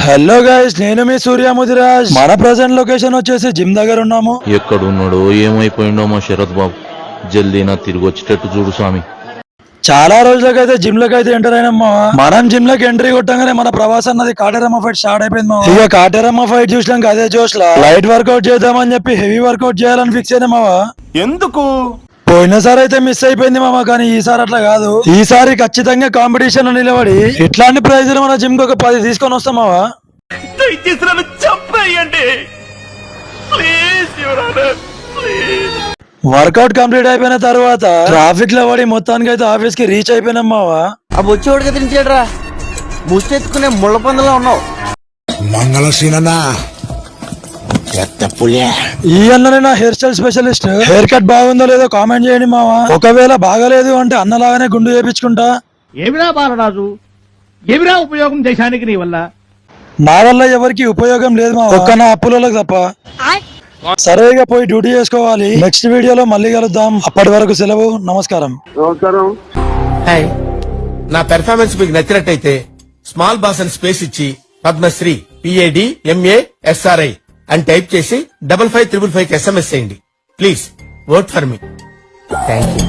Hello guys, నేను మీ సూర్య ముదిరాజ్. మన present location వచ్చేసి జిమ్ దగ్గర ఉన్నాము. ఎక్కడున్నాడో ఏమైపోయిండో మా శరత్ బాబు, జల్దీనా తిరిగి వచ్చేటట్టు చూడు స్వామి. చాలా రోజులకైతే జిమ్ లకి అయితే ఎంటర్ అయినమ్మా. మనం జిమ్ లకి ఎంట్రీ కొట్టగానే మన ప్రవాసం అన్నది కాటేరమ్మ ఫైట్ స్టార్ట్ అయిపోయింది. ఇక కాటేరమ్మ ఫైట్ చూసినాక అదే జోష్ లా లైట్ వర్కౌట్ చేద్దామని చెప్పి హెవీ వర్కౌట్ చేయాలని ఫిక్స్ అయినా మావా. ఎందుకు పోయినసారి అయితే మిస్ అయిపోయింది మామ, కానీ ఈసారి అట్లా కాదు. ఈసారి ఖచ్చితంగా కాంపిటీషన్ లో నిలబడి ఇట్లాంటి ప్రైజులు మన జిమ్ కి ఒక 10 తీసుకొని వస్తాం మావా. దయచేసి నన్ను చంపేయండి please your honour please. Workout complete అయిపోయిన తర్వాత ట్రాఫిక్ లో పడి మొత్తానికి అయితే ఆఫీస్ కి రీచ్ అయిపోయినాం మావా. ఆ వచ్చేవాడికి ఎదిరించాడురా, ముష్టెత్తుకునే ముళ్ళ పందులో ఉన్నావు. మంగళసీనన్నా ఈ అన్ననే నా hair style specialist. Hair cut బాగుందో లేదో కామెంట్ చేయండి మావా. ఒకవేళ బాగలేదు అంటే అన్నలాగానే గుండు చేపించుకుంటా. ఏమిరా బాలరాజు, ఏమిరా ఉపయోగం దేశానికి నీ వల్ల? నా వల్ల ఎవరికి ఉపయోగం లేదు మావా, ఒక్క నా అప్పులకు తప్ప. సరేగా పోయి డ్యూటీ చేసుకోవాలి. నెక్స్ట్ వీడియోలో మళ్ళీ కలుద్దాం. అప్పటి వరకు సెలవు. నమస్కారం. హాయ్, నా పెర్ఫార్మెన్స్ మీకు నచ్చినట్టయితే స్మాల్ బాస్ అని స్పేస్ ఇచ్చి పద్మశ్రీ PADMASRI అని టైప్ చేసి 5555 SMS చేయండి. Please vote for me. Thank you.